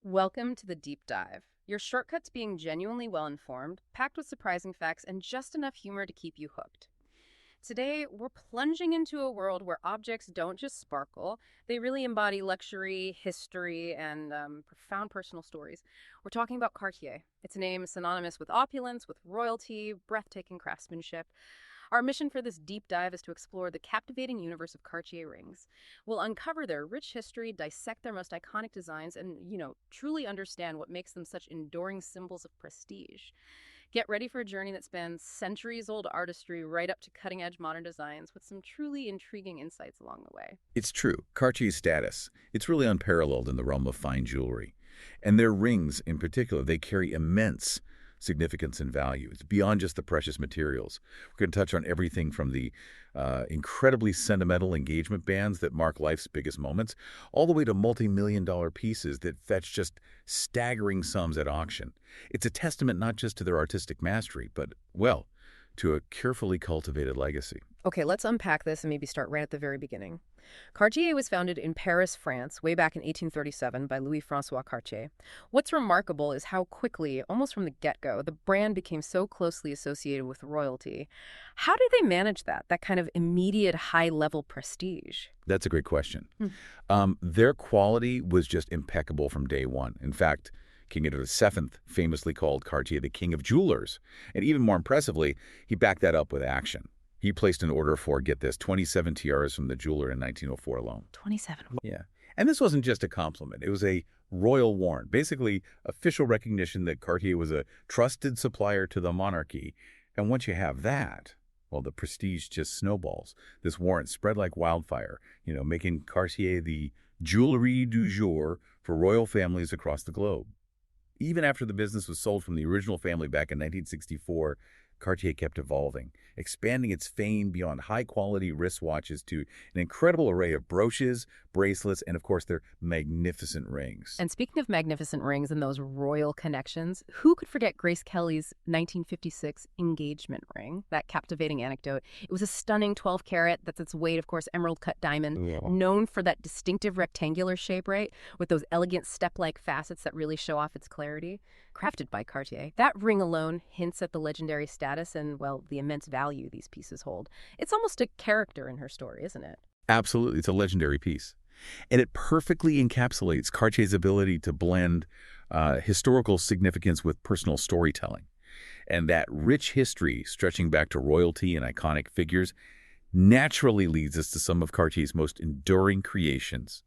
Welcome to the Deep Dive. Your shortcuts being genuinely well informed, packed with surprising facts, and just enough humor to keep you hooked. Today, we're plunging into a world where objects don't just sparkle, they really embody luxury, history, and profound personal stories. We're talking about Cartier. It's a name synonymous with opulence, with royalty, breathtaking craftsmanship. Our mission for this deep dive is to explore the captivating universe of Cartier rings. We'll uncover their rich history, dissect their most iconic designs, and, truly understand what makes them such enduring symbols of prestige. Get ready for a journey that spans centuries old artistry right up to cutting edge modern designs with some truly intriguing insights along the way. It's true. Cartier's status, it's really unparalleled in the realm of fine jewelry. And their rings, in particular, they carry immense significance and value. It's beyond just the precious materials. We're going to touch on everything from the incredibly sentimental engagement bands that mark life's biggest moments, all the way to multi-million-dollar pieces that fetch just staggering sums at auction. It's a testament not just to their artistic mastery, but, well, to a carefully cultivated legacy. Okay, let's unpack this and maybe start right at the very beginning. Cartier was founded in Paris, France, way back in 1837 by Louis-François Cartier. What's remarkable is how quickly, almost from the get-go, the brand became so closely associated with royalty. How did they manage that kind of immediate high-level prestige? That's a great question. Their quality was just impeccable from day one. In fact, King Edward VII famously called Cartier the king of jewelers. And even more impressively, he backed that up with action. He placed an order for, get this, 27 tiaras from the jeweler in 1904 alone. 27. Yeah. And this wasn't just a compliment. It was a royal warrant, basically official recognition that Cartier was a trusted supplier to the monarchy. And once you have that, well, the prestige just snowballs. This warrant spread like wildfire, making Cartier the jewellery du jour for royal families across the globe. Even after the business was sold from the original family back in 1964, Cartier kept evolving, expanding its fame beyond high-quality wristwatches to an incredible array of brooches, bracelets, and, of course, their magnificent rings. And speaking of magnificent rings and those royal connections, who could forget Grace Kelly's 1956 engagement ring? That captivating anecdote. It was a stunning 12-carat, that's its weight, of course, emerald-cut diamond, known for that distinctive rectangular shape, right? With those elegant step-like facets that really show off its clarity. Crafted by Cartier. That ring alone hints at the legendary status and, well, the immense value these pieces hold. It's almost a character in her story, isn't it? Absolutely. It's a legendary piece. And it perfectly encapsulates Cartier's ability to blend historical significance with personal storytelling. And that rich history, stretching back to royalty and iconic figures, naturally leads us to some of Cartier's most enduring creations.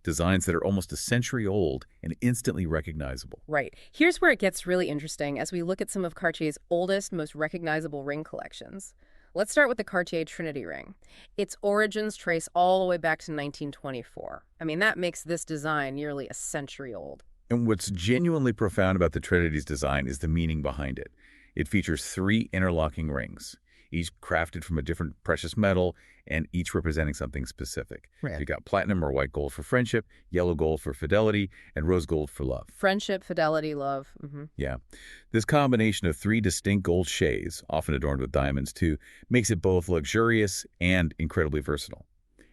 Designs that are almost a century old and instantly recognizable. Right. Here's where it gets really interesting as we look at some of Cartier's oldest, most recognizable ring collections. Let's start with the Cartier Trinity ring. Its origins trace all the way back to 1924. I mean, that makes this design nearly a century old. And what's genuinely profound about the Trinity's design is the meaning behind it. It features 3 interlocking rings, each crafted from a different precious metal and each representing something specific. Right. So you got platinum or white gold for friendship, yellow gold for fidelity, and rose gold for love. Friendship, fidelity, love. Yeah. This combination of 3 distinct gold shades, often adorned with diamonds too, makes it both luxurious and incredibly versatile.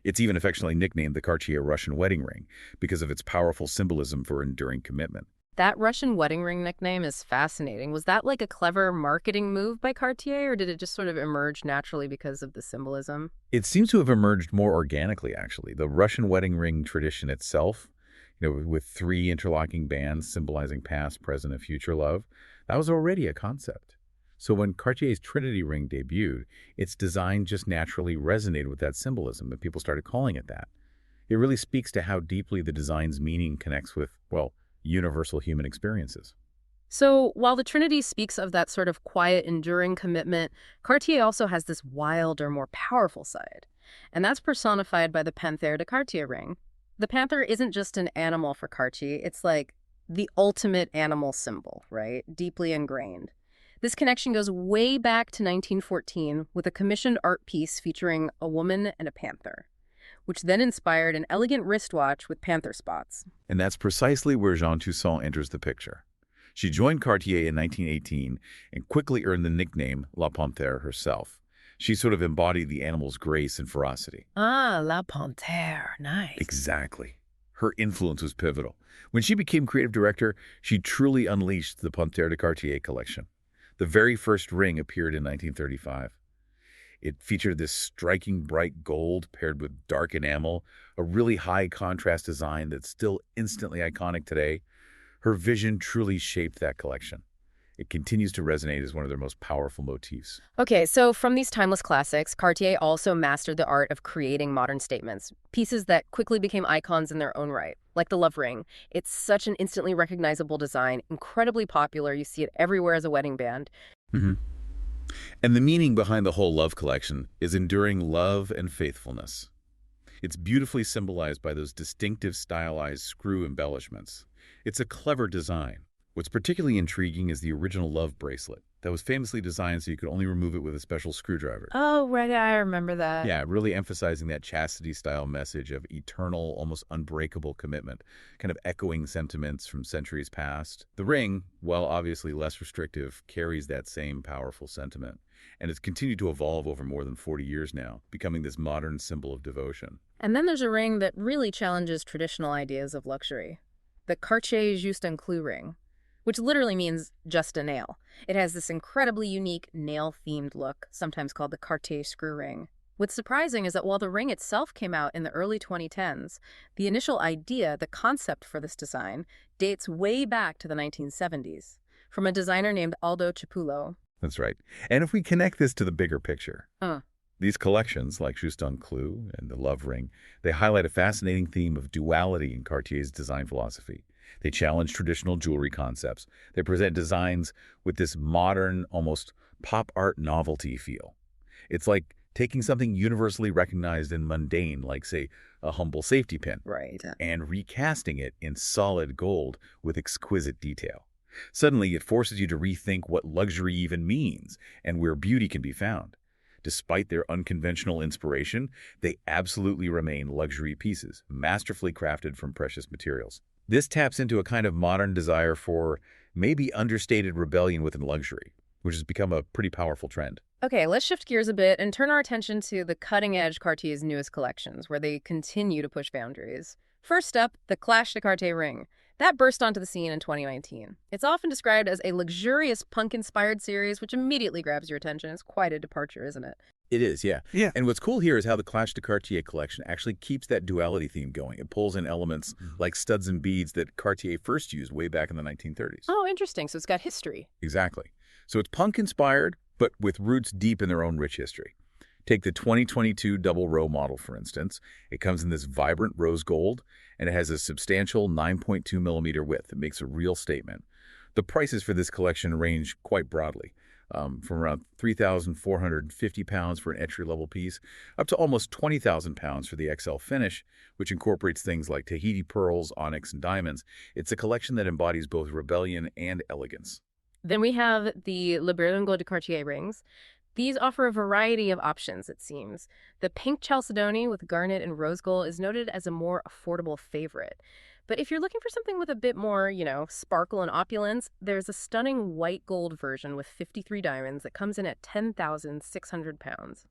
It's even affectionately nicknamed the Cartier Russian wedding ring because of its powerful symbolism for enduring commitment. That Russian wedding ring nickname is fascinating. Was that like a clever marketing move by Cartier, or did it just sort of emerge naturally because of the symbolism? It seems to have emerged more organically, actually. The Russian wedding ring tradition itself, with 3 interlocking bands symbolizing past, present, and future love, that was already a concept. So when Cartier's Trinity ring debuted, its design just naturally resonated with that symbolism, and people started calling it that. It really speaks to how deeply the design's meaning connects with, well, universal human experiences. So while the Trinity speaks of that sort of quiet, enduring commitment, Cartier also has this wilder, more powerful side. And that's personified by the Panthère de Cartier ring. The panther isn't just an animal for Cartier, it's like the ultimate animal symbol, right? Deeply ingrained. This connection goes way back to 1914 with a commissioned art piece featuring a woman and a panther, which then inspired an elegant wristwatch with panther spots. And that's precisely where Jeanne Toussaint enters the picture. She joined Cartier in 1918 and quickly earned the nickname La Panthère herself. She sort of embodied the animal's grace and ferocity. Ah, La Panthère. Nice. Exactly. Her influence was pivotal. When she became creative director, she truly unleashed the Panthère de Cartier collection. The very first ring appeared in 1935. It featured this striking bright gold paired with dark enamel, a really high contrast design that's still instantly iconic today. Her vision truly shaped that collection. It continues to resonate as one of their most powerful motifs. Okay, so from these timeless classics, Cartier also mastered the art of creating modern statements, pieces that quickly became icons in their own right, like the love ring. It's such an instantly recognizable design, incredibly popular. You see it everywhere as a wedding band. hmm And the meaning behind the whole love collection is enduring love and faithfulness. It's beautifully symbolized by those distinctive stylized screw embellishments. It's a clever design. What's particularly intriguing is the original love bracelet that was famously designed so you could only remove it with a special screwdriver. Oh, right, I remember that. Yeah, really emphasizing that chastity-style message of eternal, almost unbreakable commitment, kind of echoing sentiments from centuries past. The ring, while obviously less restrictive, carries that same powerful sentiment, and it's continued to evolve over more than 40 years now, becoming this modern symbol of devotion. And then there's a ring that really challenges traditional ideas of luxury. The Cartier Juste un Clou ring, which literally means just a nail. It has this incredibly unique nail-themed look, sometimes called the Cartier screw ring. What's surprising is that while the ring itself came out in the early 2010s, the initial idea, the concept for this design, dates way back to the 1970s, from a designer named Aldo Cipulo. That's right. And if we connect this to the bigger picture, Uh, these collections, like Juste un Clou and the Love Ring, they highlight a fascinating theme of duality in Cartier's design philosophy. They challenge traditional jewelry concepts. They present designs with this modern, almost pop art novelty feel. It's like taking something universally recognized and mundane, like, say, a humble safety pin, right. and recasting it in solid gold with exquisite detail. Suddenly, it forces you to rethink what luxury even means and where beauty can be found. Despite their unconventional inspiration, they absolutely remain luxury pieces, masterfully crafted from precious materials. This taps into a kind of modern desire for maybe understated rebellion within luxury, which has become a pretty powerful trend. Okay, let's shift gears a bit and turn our attention to the cutting-edge Cartier's newest collections, where they continue to push boundaries. First up, the Clash de Cartier ring. That burst onto the scene in 2019. It's often described as a luxurious punk-inspired series, which immediately grabs your attention. It's quite a departure, isn't it? It is, yeah. Yeah. And what's cool here is how the Clash de Cartier collection actually keeps that duality theme going. It pulls in elements like studs and beads that Cartier first used way back in the 1930s. Oh, interesting. So it's got history. Exactly. So it's punk-inspired, but with roots deep in their own rich history. Take the 2022 double row model, for instance. It comes in this vibrant rose gold, and it has a substantial 9.2 millimeter width. It makes a real statement. The prices for this collection range quite broadly, from around £3,450 for an entry-level piece up to almost £20,000 for the XL finish, which incorporates things like Tahiti pearls, onyx, and diamonds. It's a collection that embodies both rebellion and elegance. Then we have the Le Berlingot de Cartier rings. These offer a variety of options, it seems. The pink chalcedony with garnet and rose gold is noted as a more affordable favorite. But if you're looking for something with a bit more, sparkle and opulence, there's a stunning white gold version with 53 diamonds that comes in at £10,600.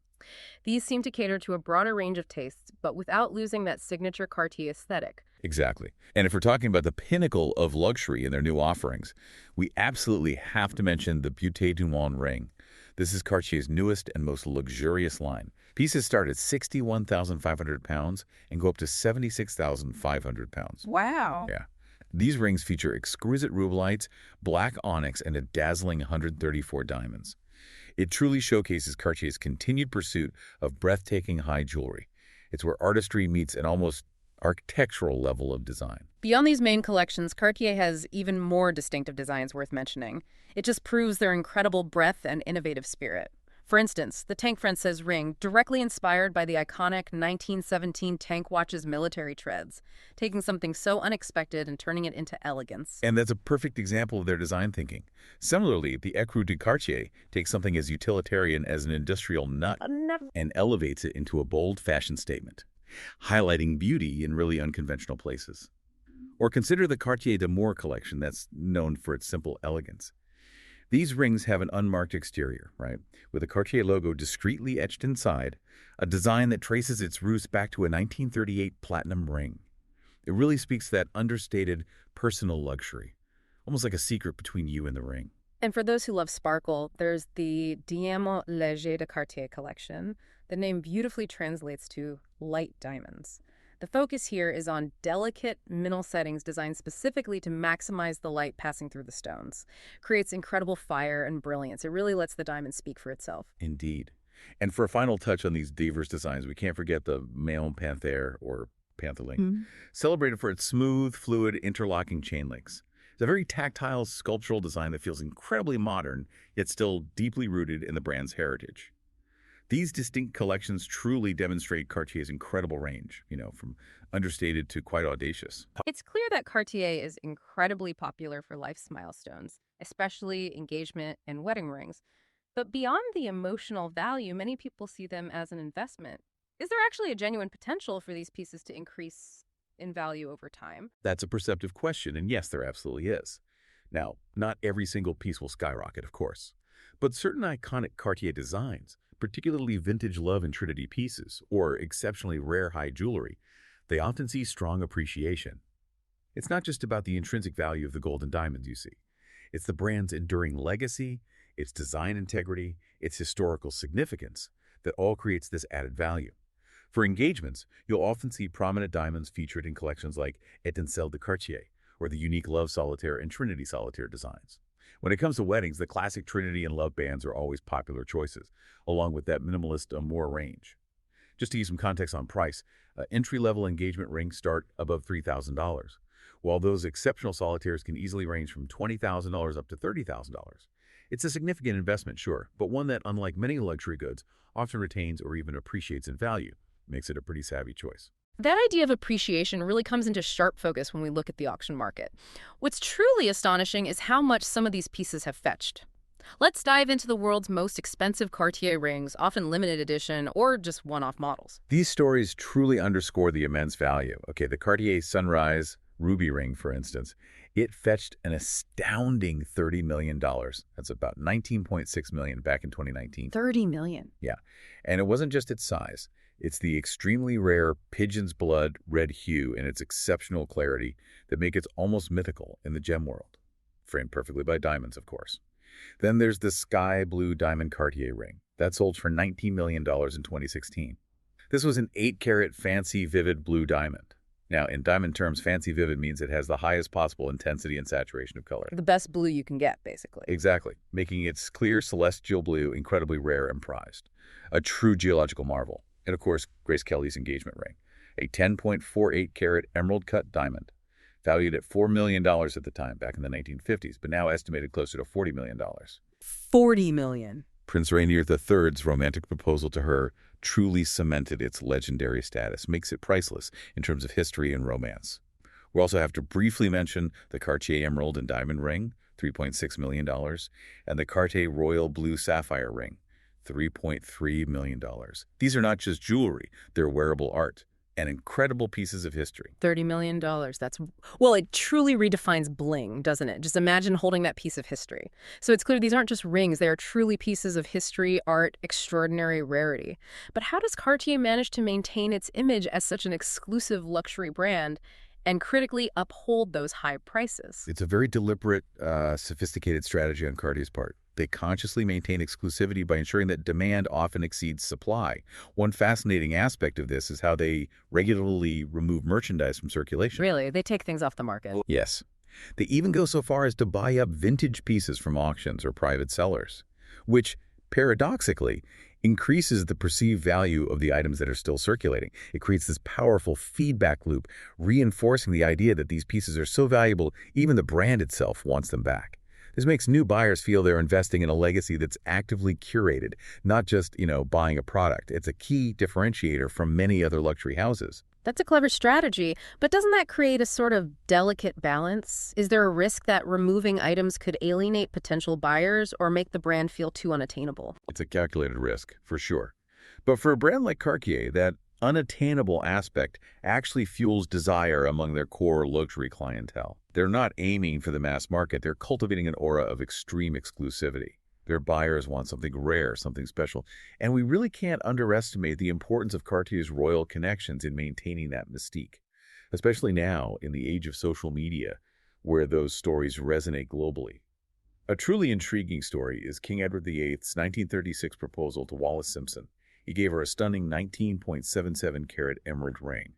These seem to cater to a broader range of tastes, but without losing that signature Cartier aesthetic. Exactly. And if we're talking about the pinnacle of luxury in their new offerings, we absolutely have to mention the Beauté du Monde ring. This is Cartier's newest and most luxurious line. Pieces start at £61,500 and go up to £76,500. Wow. Yeah. These rings feature exquisite rubelites, black onyx, and a dazzling 134 diamonds. It truly showcases Cartier's continued pursuit of breathtaking high jewelry. It's where artistry meets an almost architectural level of design. Beyond these main collections, Cartier has even more distinctive designs worth mentioning. It just proves their incredible breadth and innovative spirit. For instance, the Tank Française ring, directly inspired by the iconic 1917 tank watch's military treads, taking something so unexpected and turning it into elegance. And that's a perfect example of their design thinking. Similarly, the Écrou de Cartier takes something as utilitarian as an industrial nut and elevates it into a bold fashion statement, highlighting beauty in really unconventional places. Or consider the Cartier d'Amour collection that's known for its simple elegance. These rings have an unmarked exterior, right, with a Cartier logo discreetly etched inside, a design that traces its roots back to a 1938 platinum ring. It really speaks to that understated personal luxury, almost like a secret between you and the ring. And for those who love sparkle, there's the Diamant Léger de Cartier collection. The name beautifully translates to light diamonds. The focus here is on delicate mineral settings designed specifically to maximize the light passing through the stones. Creates incredible fire and brilliance. It really lets the diamond speak for itself. Indeed. And for a final touch on these diverse designs, we can't forget the Maillon Panthère, or Pantherlink, celebrated for its smooth, fluid, interlocking chain links. It's a very tactile, sculptural design that feels incredibly modern, yet still deeply rooted in the brand's heritage. These distinct collections truly demonstrate Cartier's incredible range, from understated to quite audacious. It's clear that Cartier is incredibly popular for life's milestones, especially engagement and wedding rings. But beyond the emotional value, many people see them as an investment. Is there actually a genuine potential for these pieces to increase in value over time? That's a perceptive question, and yes, there absolutely is. Now, not every single piece will skyrocket, of course, but certain iconic Cartier designs, particularly vintage Love and Trinity pieces or exceptionally rare high jewelry, they often see strong appreciation. It's not just about the intrinsic value of the gold and diamonds you see. It's the brand's enduring legacy, its design integrity, its historical significance that all creates this added value. For engagements, you'll often see prominent diamonds featured in collections like Etincelle de Cartier or the unique Love Solitaire and Trinity Solitaire designs. When it comes to weddings, the classic Trinity and Love bands are always popular choices, along with that minimalist Amour range. Just to give some context on price, entry-level engagement rings start above $3,000, while those exceptional solitaires can easily range from $20,000 up to $30,000. It's a significant investment, sure, but one that, unlike many luxury goods, often retains or even appreciates in value. Makes it a pretty savvy choice. That idea of appreciation really comes into sharp focus when we look at the auction market. What's truly astonishing is how much some of these pieces have fetched. Let's dive into the world's most expensive Cartier rings, often limited edition or just one-off models. These stories truly underscore the immense value. Okay, the Cartier Sunrise ruby ring, for instance, it fetched an astounding $30 million. That's about $19.6 million back in 2019. $30 million. Yeah, and it wasn't just its size. It's the extremely rare pigeon's blood red hue and its exceptional clarity that make it almost mythical in the gem world. Framed perfectly by diamonds, of course. Then there's the sky blue diamond Cartier ring. That sold for $19 million in 2016. This was an 8-carat fancy vivid blue diamond. Now, in diamond terms, fancy vivid means it has the highest possible intensity and saturation of color. The best blue you can get, basically. Exactly, making its clear celestial blue incredibly rare and prized. A true geological marvel. And of course, Grace Kelly's engagement ring, a 10.48-carat emerald-cut diamond, valued at $4 million at the time, back in the 1950s, but now estimated closer to $40 million. $40 million. Prince Rainier III's romantic proposal to her truly cemented its legendary status, makes it priceless in terms of history and romance. We also have to briefly mention the Cartier Emerald and Diamond ring, $3.6 million, and the Cartier Royal Blue Sapphire ring, $3.3 million. These are not just jewelry, they're wearable art and incredible pieces of history. $30 million. Well, it truly redefines bling, doesn't it? Just imagine holding that piece of history. So it's clear these aren't just rings, they are truly pieces of history, art, extraordinary rarity. But how does Cartier manage to maintain its image as such an exclusive luxury brand and critically uphold those high prices? It's a very deliberate, sophisticated strategy on Cartier's part. They consciously maintain exclusivity by ensuring that demand often exceeds supply. One fascinating aspect of this is how they regularly remove merchandise from circulation. Really? They take things off the market? Yes. They even go so far as to buy up vintage pieces from auctions or private sellers, which, paradoxically, increases the perceived value of the items that are still circulating. It creates this powerful feedback loop, reinforcing the idea that these pieces are so valuable, even the brand itself wants them back. This makes new buyers feel they're investing in a legacy that's actively curated, not just, buying a product. It's a key differentiator from many other luxury houses. That's a clever strategy, but doesn't that create a sort of delicate balance? Is there a risk that removing items could alienate potential buyers or make the brand feel too unattainable? It's a calculated risk, for sure. But for a brand like Cartier, that unattainable aspect actually fuels desire among their core luxury clientele. They're not aiming for the mass market. They're cultivating an aura of extreme exclusivity. Their buyers want something rare, something special. And we really can't underestimate the importance of Cartier's royal connections in maintaining that mystique. especially now in the age of social media, where those stories resonate globally. A truly intriguing story is King Edward VIII's 1936 proposal to Wallis Simpson. He gave her a stunning 19.77-carat emerald ring.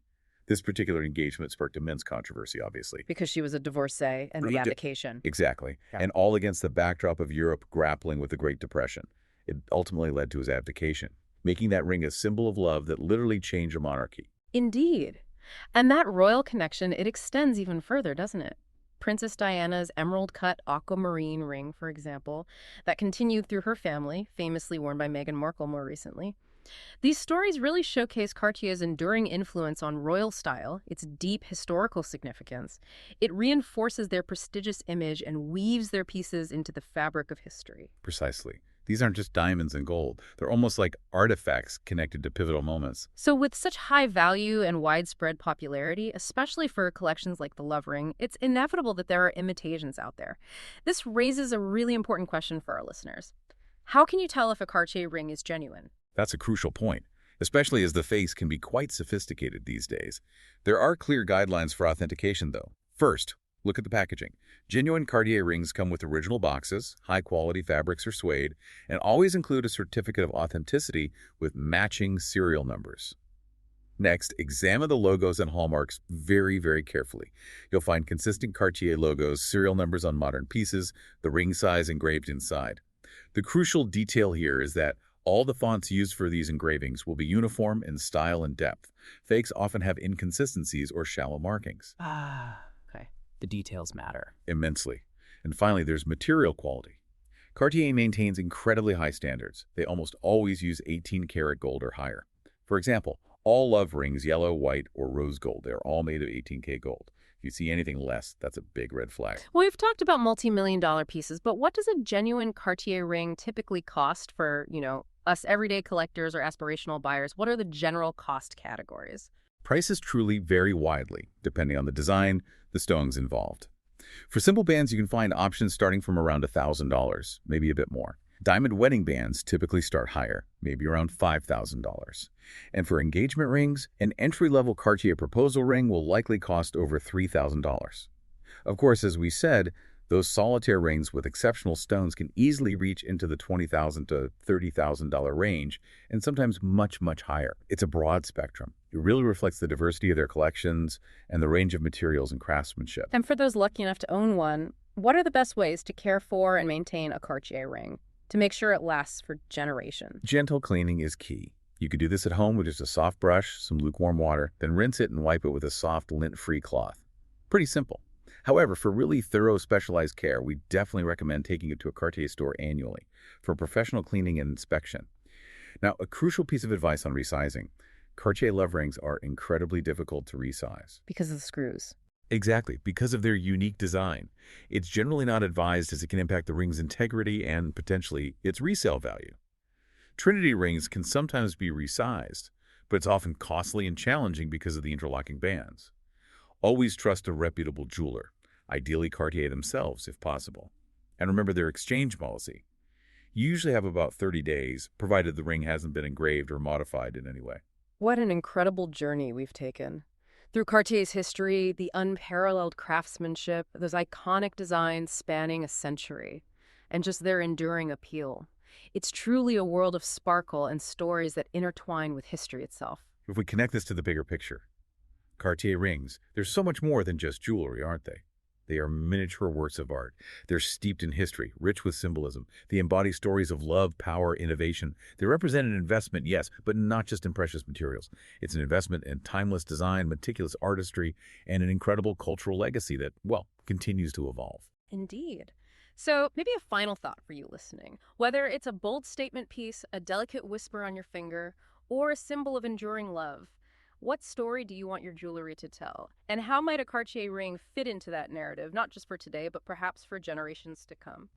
This particular engagement sparked immense controversy, obviously. Because she was a divorcee and the abdication. Exactly. Yeah. And all against the backdrop of Europe grappling with the Great Depression. It ultimately led to his abdication, making that ring a symbol of love that literally changed a monarchy. Indeed. And that royal connection, it extends even further, doesn't it? Princess Diana's emerald-cut aquamarine ring, for example, that continued through her family, famously worn by Meghan Markle more recently. These stories really showcase Cartier's enduring influence on royal style, its deep historical significance. It reinforces their prestigious image and weaves their pieces into the fabric of history. Precisely. These aren't just diamonds and gold. They're almost like artifacts connected to pivotal moments. So with such high value and widespread popularity, especially for collections like the Love Ring, it's inevitable that there are imitations out there. This raises a really important question for our listeners. How can you tell if a Cartier ring is genuine? That's a crucial point, especially as the face can be quite sophisticated these days. There are clear guidelines for authentication, though. First, look at the packaging. Genuine Cartier rings come with original boxes, high-quality fabrics or suede, and always include a certificate of authenticity with matching serial numbers. Next, examine the logos and hallmarks very, very carefully. You'll find consistent Cartier logos, serial numbers on modern pieces, the ring size engraved inside. The crucial detail here is that all the fonts used for these engravings will be uniform in style and depth. Fakes often have inconsistencies or shallow markings. Okay. The details matter. Immensely. And finally, there's material quality. Cartier maintains incredibly high standards. They almost always use 18-karat gold or higher. For example, all love rings, yellow, white, or rose gold, they're all made of 18K gold. If you see anything less, that's a big red flag. Well, we've talked about multi-million-dollar pieces, but what does a genuine Cartier ring typically cost for, us everyday collectors or aspirational buyers? What are the general cost categories? Prices truly vary widely, depending on the design, the stones involved. For simple bands, you can find options starting from around $1,000, maybe a bit more. Diamond wedding bands typically start higher, maybe around $5,000. And for engagement rings, an entry-level Cartier proposal ring will likely cost over $3,000. Of course, as we said, those solitaire rings with exceptional stones can easily reach into the $20,000 to $30,000 range, and sometimes much, much higher. It's a broad spectrum. It really reflects the diversity of their collections and the range of materials and craftsmanship. And for those lucky enough to own one, what are the best ways to care for and maintain a Cartier ring to make sure it lasts for generations? Gentle cleaning is key. You could do this at home with just a soft brush, some lukewarm water, then rinse it and wipe it with a soft, lint-free cloth. Pretty simple. However, for really thorough, specialized care, we definitely recommend taking it to a Cartier store annually for professional cleaning and inspection. Now, a crucial piece of advice on resizing. Cartier love rings are incredibly difficult to resize. Because of the screws. Exactly, because of their unique design. It's generally not advised as it can impact the ring's integrity and, potentially, its resale value. Trinity rings can sometimes be resized, but it's often costly and challenging because of the interlocking bands. Always trust a reputable jeweler, ideally Cartier themselves if possible. And remember their exchange policy. You usually have about 30 days, provided the ring hasn't been engraved or modified in any way. What an incredible journey we've taken. Through Cartier's history, the unparalleled craftsmanship, those iconic designs spanning a century, and just their enduring appeal. It's truly a world of sparkle and stories that intertwine with history itself. If we connect this to the bigger picture, Cartier rings, they're so much more than just jewelry, aren't they? They are miniature works of art. They're steeped in history, rich with symbolism. They embody stories of love, power, innovation. They represent an investment, yes, but not just in precious materials. It's an investment in timeless design, meticulous artistry, and an incredible cultural legacy that, well, continues to evolve. Indeed. So maybe a final thought for you listening. Whether it's a bold statement piece, a delicate whisper on your finger, or a symbol of enduring love, what story do you want your jewelry to tell? And how might a Cartier ring fit into that narrative, not just for today, but perhaps for generations to come?